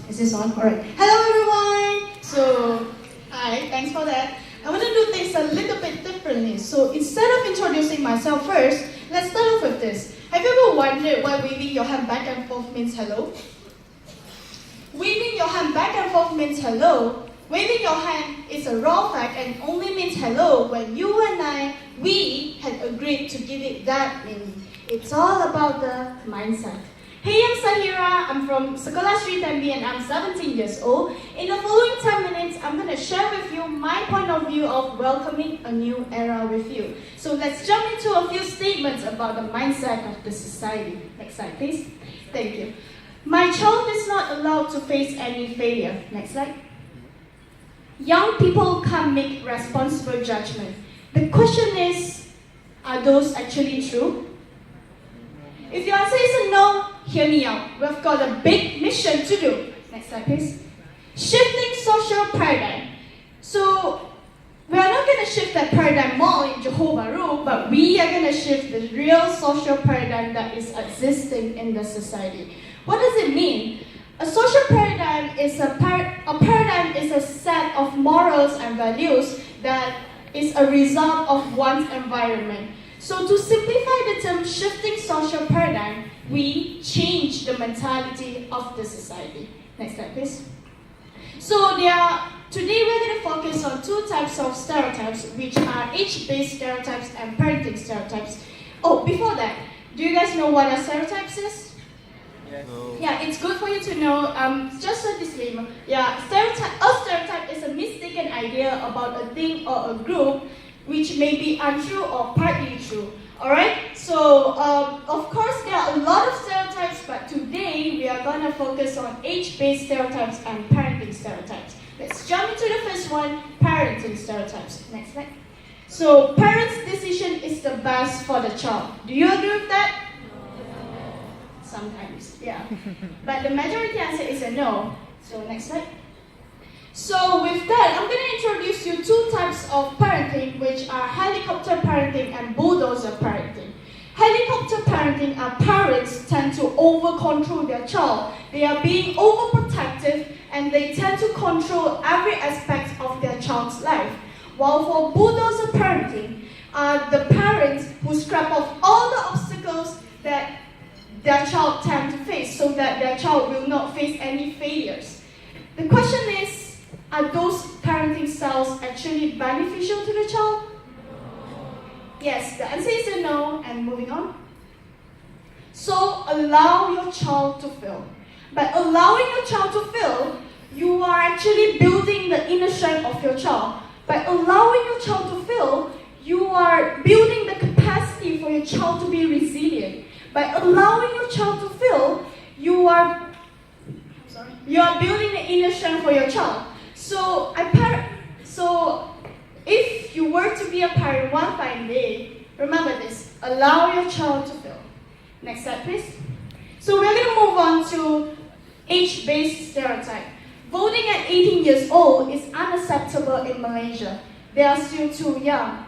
Is this on? Alright. Hello everyone! So, hi, thanks for that. I want to do things a little bit differently. So instead of introducing myself first, let's start off with this. Have you ever wondered why waving your hand back and forth means hello? Waving your hand back and forth means hello. Waving your hand is a raw fact and only means hello when you and we had agreed to give it that meaning. It's all about the mindset. Hey, I'm Sahira. I'm from Sekolah Tenby and I'm 17 years old. In the following 10 minutes, I'm going to share with you my point of view of welcoming a new era with you. So let's jump into a few statements about the mindset of the society. Next slide, please. Thank you. My child is not allowed to face any failure. Next slide. Young people can't make responsible judgment. The question is, are those actually true? If your answer is a no, hear me out. We've got a big mission to do. Next slide, please. Shifting social paradigm. So, we are not going to shift that paradigm more in Johor, but we are going to shift the real social paradigm that is existing in the society. What does it mean? A social paradigm is a paradigm is a set of morals and values that is a result of one's environment. So to simplify the term shifting social paradigm, we change the mentality of the society. Next slide, please. So today we're going to focus on two types of stereotypes, which are age-based stereotypes and parenting stereotypes. Oh, before that, do you guys know what a stereotype is? No. Yeah, it's good for you to know. Just a disclaimer. Yeah, a stereotype is a mistaken idea about a thing or a group which may be untrue or partly true. Alright? So, of course, there are a lot of stereotypes, but today we are going to focus on age-based stereotypes and parenting stereotypes. Let's jump into the first one, parenting stereotypes. Next slide. So, parents' decision is the best for the child. Do you agree with that? Sometimes, yeah. But the majority answer is a no. So next slide. So with that, I'm going to introduce you two types of parenting, which are helicopter parenting and bulldozer parenting. Helicopter parenting are parents tend to over-control their child. They are being overprotective and they tend to control every aspect of their child's life. While for bulldozer parenting are the parents who scrap off all the obstacles that their child tend to face so that their child will not face any failures. The question is, are those parenting styles actually beneficial to the child? Yes, the answer is a no, and moving on. So allow your child to fail. By allowing your child to fail, you are actually building the inner strength of your child. By allowing your child to fail, you are building the capacity for your child to be resilient. By allowing your child to fail, you are building the inner strength for your child. So if you were to be a parent one fine day, remember this, allow your child to fail. Next slide, please. So we're going to move on to age-based stereotype. Voting at 18 years old is unacceptable in Malaysia. They are still too young.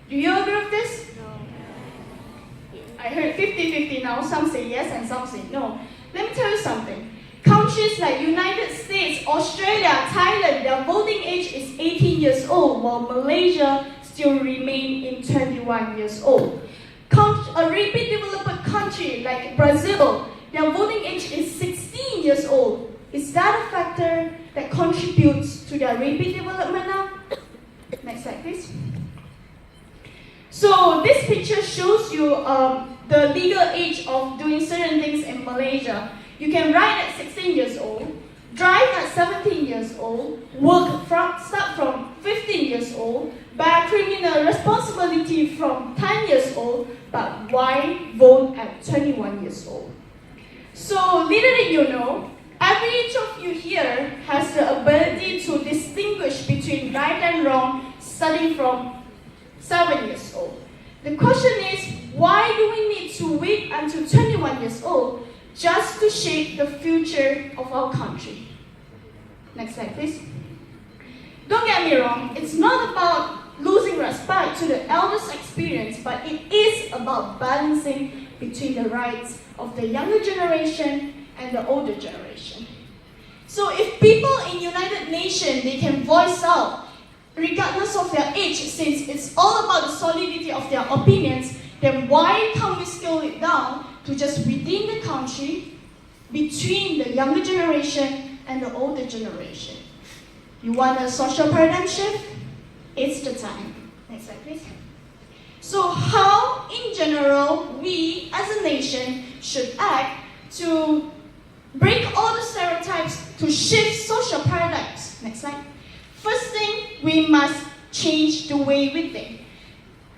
Do you agree with this? I heard 50-50 now. Some say yes and some say no. Let me tell you something. Countries like United States, Australia, Thailand, their voting age is 18 years old, while Malaysia still remain in 21 years old. A rapidly developed country like Brazil, their voting age is 16 years old. Is that a factor that contributes to their rapid development now? Next slide, please. So this picture shows you the legal age of doing certain things in Malaysia. You can ride at 16 years old, drive at 17 years old, start from 15 years old, bear criminal responsibility from 10 years old, but why vote at 21 years old? So little did you know, every each of you here has the ability to distinguish between right and wrong starting from 7 years old. The question is, why do we need to wait until 21 years old just to shape the future of our country? Next slide, please. Don't get me wrong, it's not about losing respect to the elders' experience, but it is about balancing between the rights of the younger generation and the older generation. So if people in United Nations, they can voice out, regardless of their age, since it's all about the solidity of their opinions, then why can't we scale it down to just within the country, between the younger generation and the older generation? You want a social paradigm shift? It's the time. Next slide, please. So how, in general, we as a nation should act to break all the stereotypes, to shift social paradigms? Next slide. First thing, we must change the way we think.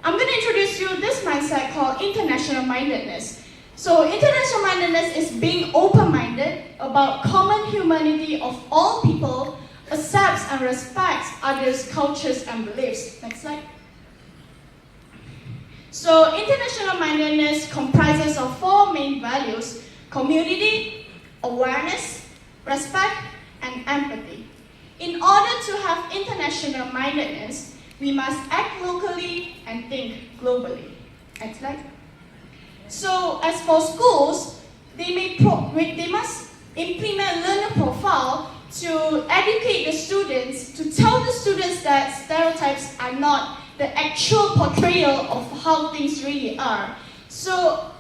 I'm going to introduce you this mindset called international mindedness. So international mindedness is being open-minded about common humanity of all people, accepts and respects others' cultures and beliefs. Next slide. So international mindedness comprises of four main values: community, awareness, respect, and empathy. In order to have international mindedness, we must act locally and think globally. Next slide. So as for schools, they must implement learner profile to educate the students, to tell the students that stereotypes are not the actual portrayal of how things really are. So,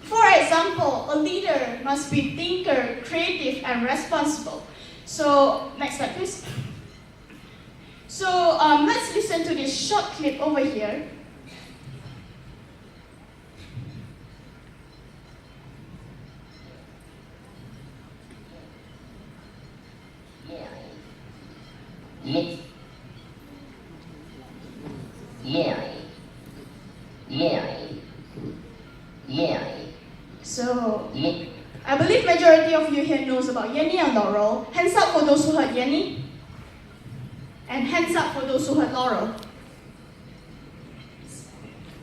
for example, a leader must be thinker, creative, and responsible. So, next slide, please. So, let's listen to this short clip over here. So, I believe majority of you here knows about Yenny and Laurel. Hands up for those who heard Yenny. And hands up for those who heard Laurel.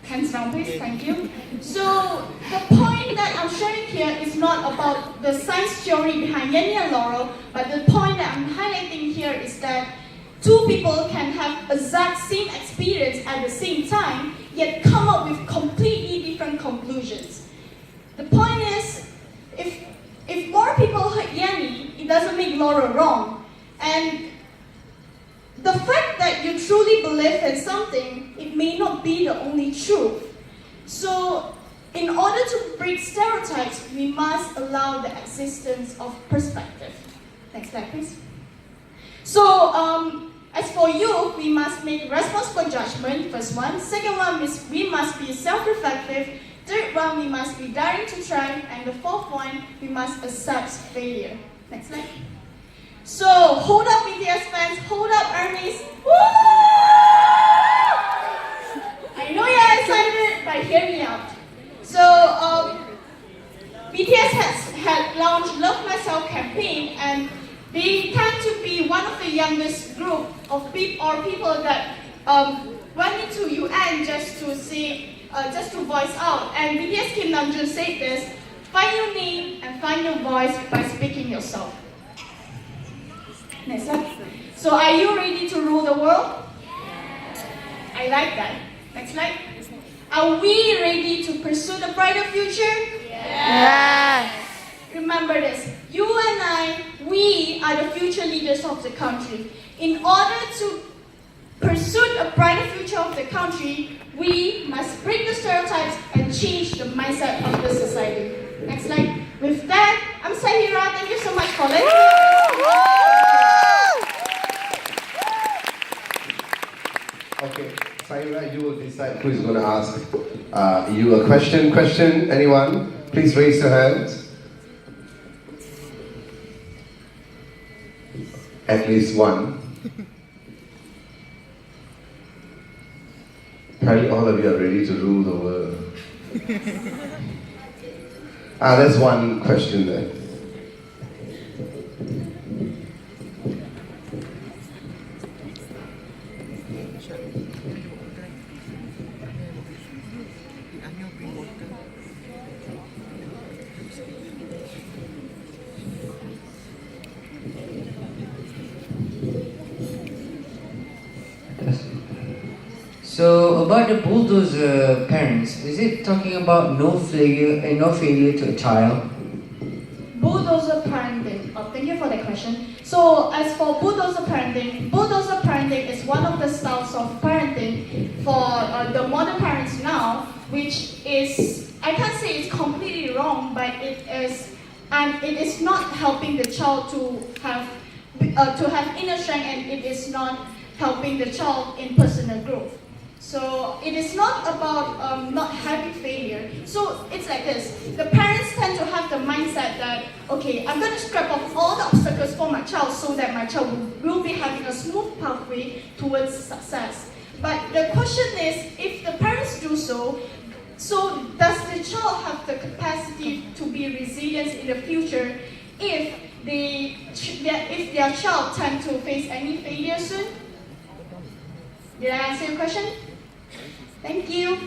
Hands down, please. Thank you. So, the point that I'm sharing here is not about the science theory behind Yenny and Laurel, but the point that I'm highlighting here is that two people can have exact same experience at the same time, yet come up with completely different conclusions. The point is, if more people heard Yenny, it doesn't make Laurel wrong. And the fact that you truly believe in something, it may not be the only truth. So, in order to break stereotypes, we must allow the existence of perspective. Next slide, please. So, as for youth, we must make responsible judgment, first one. Second one is we must be self-reflective. Third one, we must be daring to try. And the fourth one, we must accept failure. Next slide. So, hold up BTS fans, hold up Ernest. Woo! I know you're excited, but hear me out. So, BTS had launched Love Myself campaign, and they tend to be one of the youngest group of people that went into UN just to say, just to voice out. And BTS Kim Namjoon said this: find your name and find your voice by speaking yourself. Next slide. So, are you ready to rule the world? I like that. Next slide. Are we ready to pursue the brighter future? Yes. Remember this, you and I, we are the future leaders of the country. In order to pursue a brighter future of the country, we must break the stereotypes and change the mindset of the society. Next slide. With that, I'm Sahira. Thank you so much for letting me. Okay, Sahira, you will decide who is going to ask you a question. Question, anyone? Please raise your hands. At least one. Apparently all of you are ready to rule the world. There's one question there. So about the bulldozer parents, is it talking about no failure to a child? Bulldozer bulldozer parenting. Thank you for the question. So as for bulldozer parenting is one of the styles of parenting for the modern parents now, which is, I can't say it's completely wrong, but it is, and it is not helping the child to have inner strength, and it is not helping the child in personal growth. So it is not about not having failure. So it's like this. The parents tend to have the mindset that, okay, I'm going to scrap off all the obstacles for my child so that my child will be having a smooth pathway towards success. But the question is, if the parents do so does the child have the capacity to be resilient in the future if their child tend to face any failure soon? Did I answer your question? Thank you.